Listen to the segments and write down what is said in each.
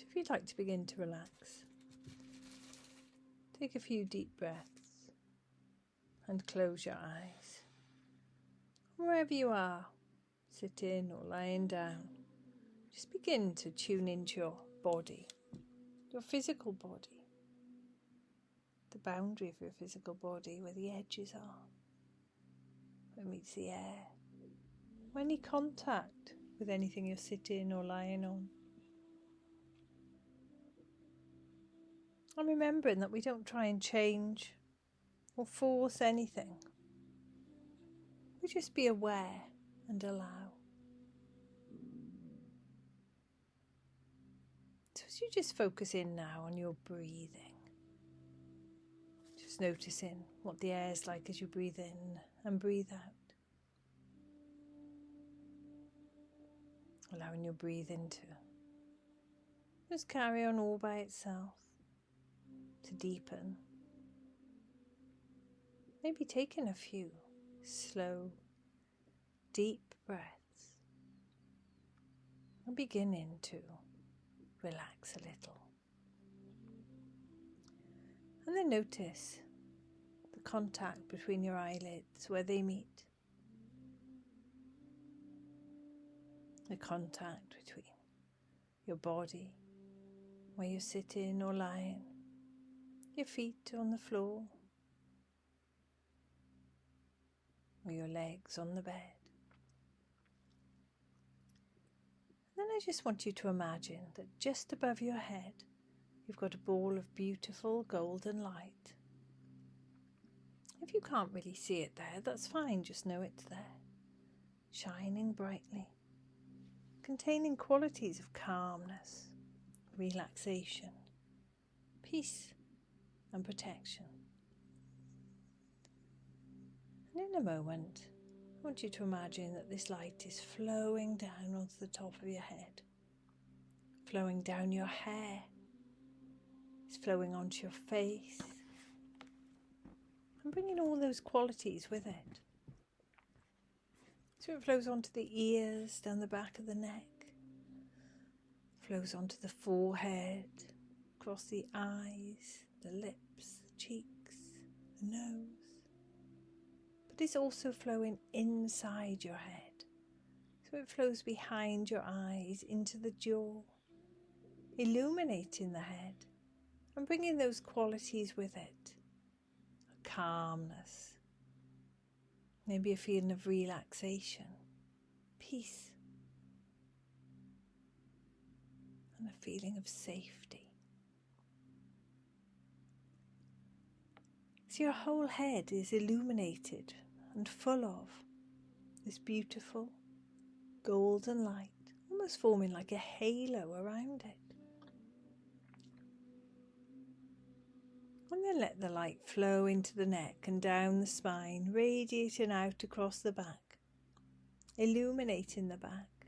If you'd like to begin to relax, take a few deep breaths and close your eyes. Wherever you are, sitting or lying down, just begin to tune into your body, your physical body, the boundary of your physical body, where the edges are, where it meets the air, or any contact with anything you're sitting or lying on. And remembering that we don't try and change or force anything. We just be aware and allow. So as you just focus in now on your breathing, just noticing what the air is like as you breathe in and breathe out. Allowing your breathing to just carry on all by itself, to deepen. Maybe taking a few slow, deep breaths and beginning to relax a little. And then notice the contact between your eyelids where they meet. The contact between your body, where you're sitting or lying, your feet on the floor, or your legs on the bed. And then I just want you to imagine that just above your head, you've got a ball of beautiful golden light. If you can't really see it there, that's fine, just know it's there, shining brightly, containing qualities of calmness, relaxation, peace and protection. And in a moment, I want you to imagine that this light is flowing down onto the top of your head, flowing down your hair, it's flowing onto your face, and bringing all those qualities with it. So it flows onto the ears, down the back of the neck, flows onto the forehead, across the eyes, the lips, the cheeks, the nose. But it's also flowing inside your head. So it flows behind your eyes, into the jaw, illuminating the head and bringing those qualities with it. A calmness, maybe a feeling of relaxation, peace, and a feeling of safety. So your whole head is illuminated and full of this beautiful golden light, almost forming like a halo around it. And then let the light flow into the neck and down the spine, radiating out across the back, illuminating the back.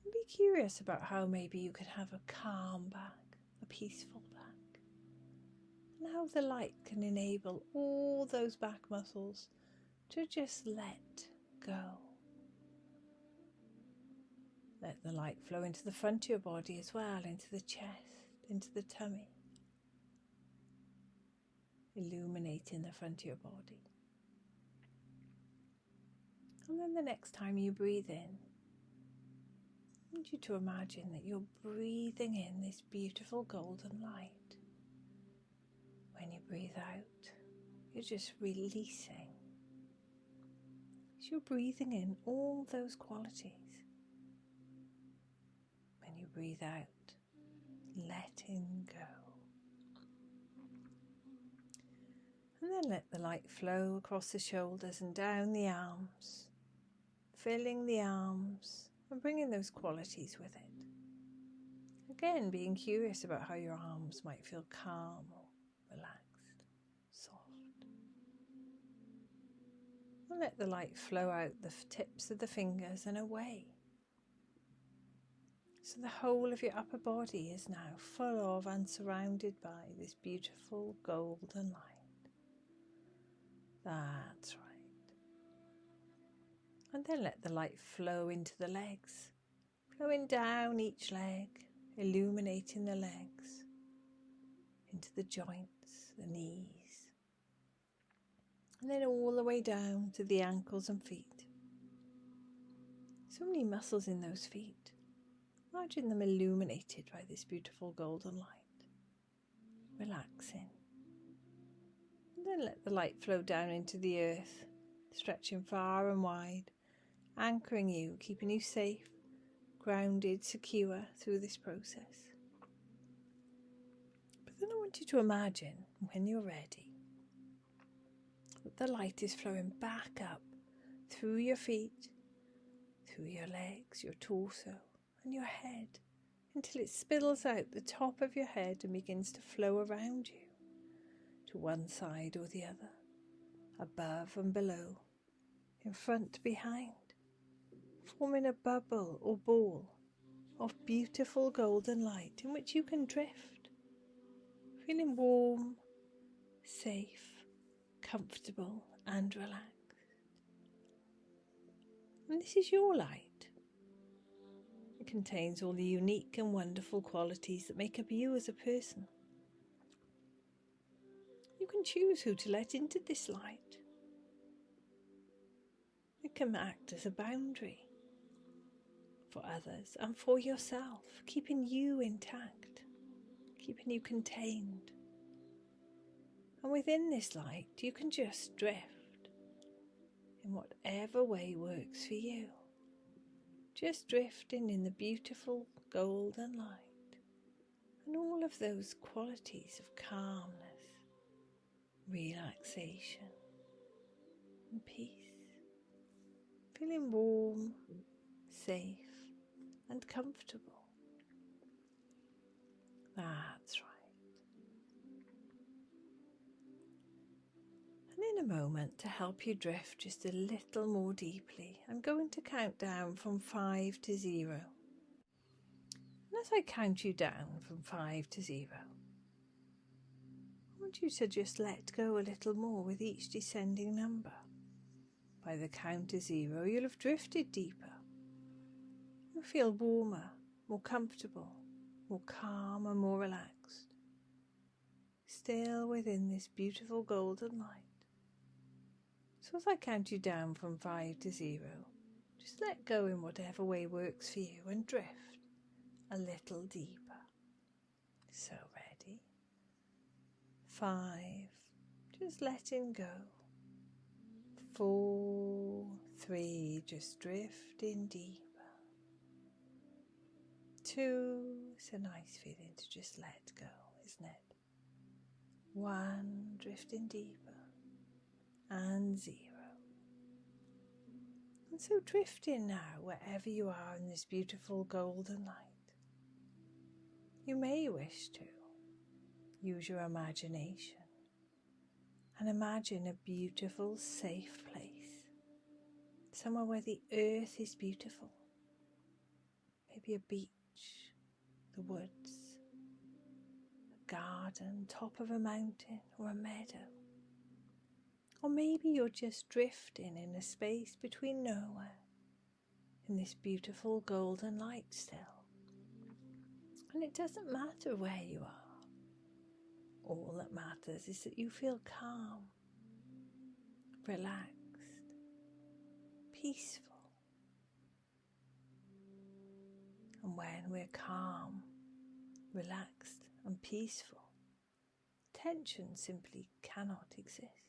And be curious about how maybe you could have a calm back, a peaceful back. And how the light can enable all those back muscles to just let go. Let the light flow into the front of your body as well, into the chest, into the tummy, illuminating the front of your body. And then the next time you breathe in, I want you to imagine that you're breathing in this beautiful golden light. When you breathe out, you're just releasing. So you're breathing in all those qualities. When you breathe out, letting go. And then let the light flow across the shoulders and down the arms, filling the arms and bringing those qualities with it. Again, being curious about how your arms might feel calm or relaxed, soft. And let the light flow out the tips of the fingers and away. So the whole of your upper body is now full of and surrounded by this beautiful golden light. That's right. And then let the light flow into the legs, flowing down each leg, illuminating the legs, into the joints, the knees, and then all the way down to the ankles and feet. So many muscles in those feet. Imagine them illuminated by this beautiful golden light, relaxing. And then let the light flow down into the earth, stretching far and wide, anchoring you, keeping you safe, grounded, secure through this process. But then I want you to imagine, when you're ready, that the light is flowing back up through your feet, through your legs, your torso, and your head, until it spills out the top of your head and begins to flow around you, to one side or the other, above and below, in front, behind, forming a bubble or ball of beautiful golden light in which you can drift, feeling warm, safe, comfortable and relaxed. And this is your light. It contains all the unique and wonderful qualities that make up you as a person. You can choose who to let into this light. It can act as a boundary for others and for yourself, keeping you intact, keeping you contained. And within this light, you can just drift in whatever way works for you. Just drifting in the beautiful golden light and all of those qualities of calmness, relaxation and peace. Feeling warm, safe and comfortable. That's right. And in a moment, to help you drift just a little more deeply, I'm going to count down from 5 to 0. And as I count you down from 5 to 0, I want you to just let go a little more with each descending number. By the count of 0, you'll have drifted deeper. You'll feel warmer, more comfortable, more calm and more relaxed. Still within this beautiful golden light. So as I count you down from 5 to 0, just let go in whatever way works for you and drift a little deeper. So ready? 5, just letting go. 4, 3, just drifting deeper. 2, it's a nice feeling to just let go, isn't it? 1, drifting deeper. And 0. And so drifting now wherever you are in this beautiful golden light. You may wish to use your imagination and imagine a beautiful, safe place. Somewhere where the earth is beautiful. Maybe a beach, the woods, a garden, top of a mountain or a meadow. Or maybe you're just drifting in a space between nowhere, in this beautiful golden light still. And it doesn't matter where you are. All that matters is that you feel calm, relaxed, peaceful. And when we're calm, relaxed and peaceful, tension simply cannot exist.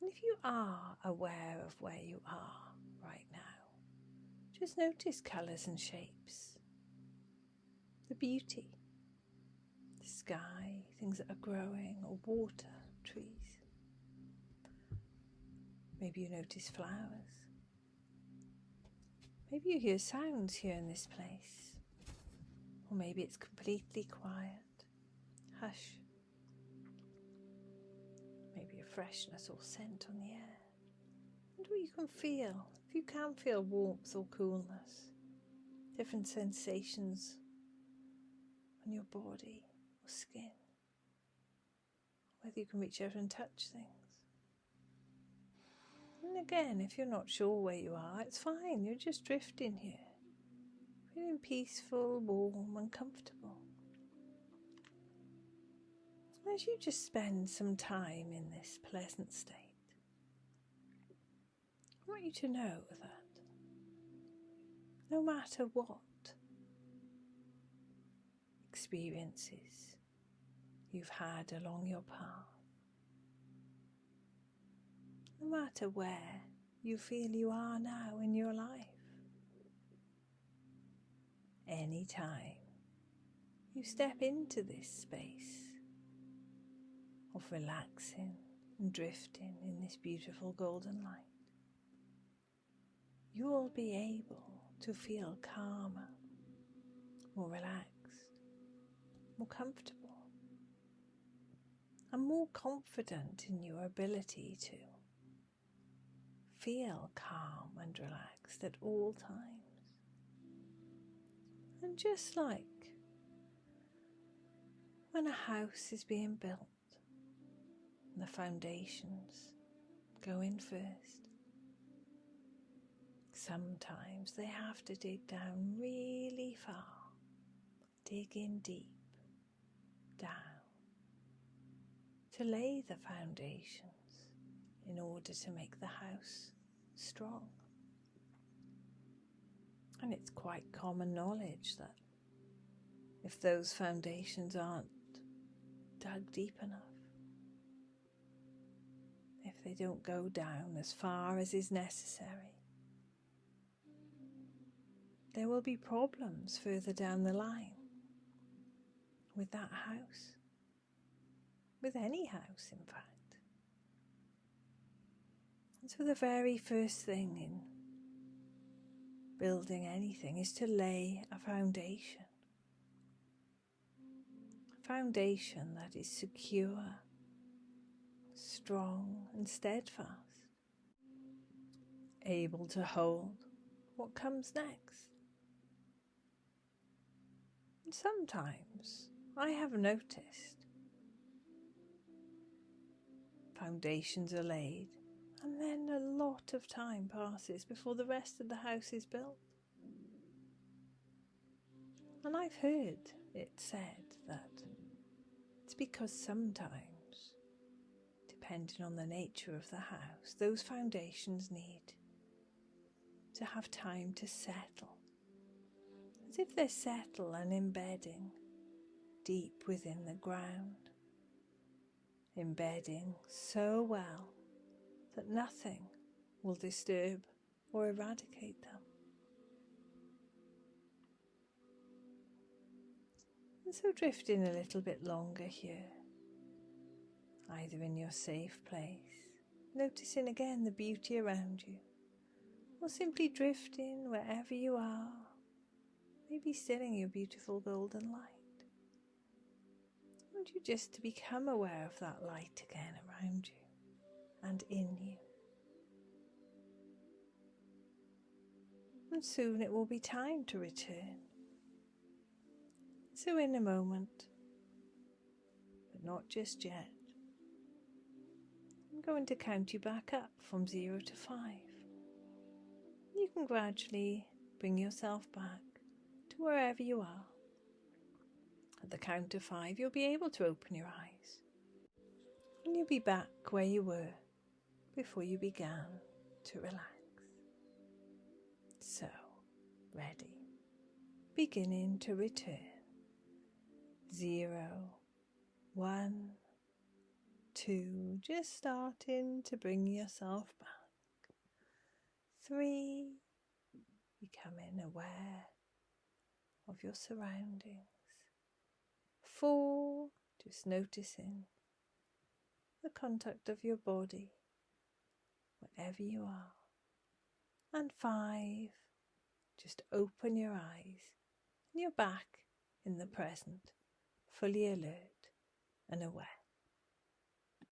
And if you are aware of where you are right now, just notice colours and shapes, the beauty, the sky, things that are growing, or water, trees. Maybe you notice flowers. Maybe you hear sounds here in this place, or maybe it's completely quiet, hush. Maybe a freshness or scent on the air. And what you can feel, if you can feel warmth or coolness, different sensations on your body or skin, whether you can reach out and touch things. And again, if you're not sure where you are, it's fine, you're just drifting here. feeling peaceful, warm and comfortable. As you just spend some time in this pleasant state, I want you to know that no matter what experiences you've had along your path, no matter where you feel you are now in your life, anytime you step into this space of relaxing and drifting in this beautiful golden light, you will be able to feel calmer, more relaxed, more comfortable, and more confident in your ability to feel calm and relaxed at all times. And just like when a house is being built, and the foundations go in first, sometimes they have to dig down really far, dig in deep down to lay the foundations in order to make the house strong. And it's quite common knowledge that if those foundations aren't dug deep enough, if they don't go down as far as is necessary, there will be problems further down the line with that house, with any house in fact. And so the very first thing in building anything is to lay a foundation. A foundation that is secure, strong and steadfast, able to hold what comes next. And sometimes I have noticed foundations are laid and then a lot of time passes before the rest of the house is built. And I've heard it said that it's because sometimes, depending on the nature of the house, those foundations need to have time to settle, as if they're settled and embedding deep within the ground, embedding so well that nothing will disturb or eradicate them. And so drifting a little bit longer here, either in your safe place, noticing again the beauty around you, or simply drifting wherever you are, maybe still in your beautiful golden light. I want you just to become aware of that light again around you and in you. And soon it will be time to return. So in a moment, but not just yet, I'm going to count you back up from 0 to 5. You can gradually bring yourself back to wherever you are. At the count of 5, you'll be able to open your eyes. And you'll be back where you were before you began to relax. So, ready. Beginning to return. 0, 1, 2, just starting to bring yourself back. 3, becoming aware of your surroundings. 4, just noticing the contact of your body wherever you are. And 5, just open your eyes and you're back in the present, fully alert and aware.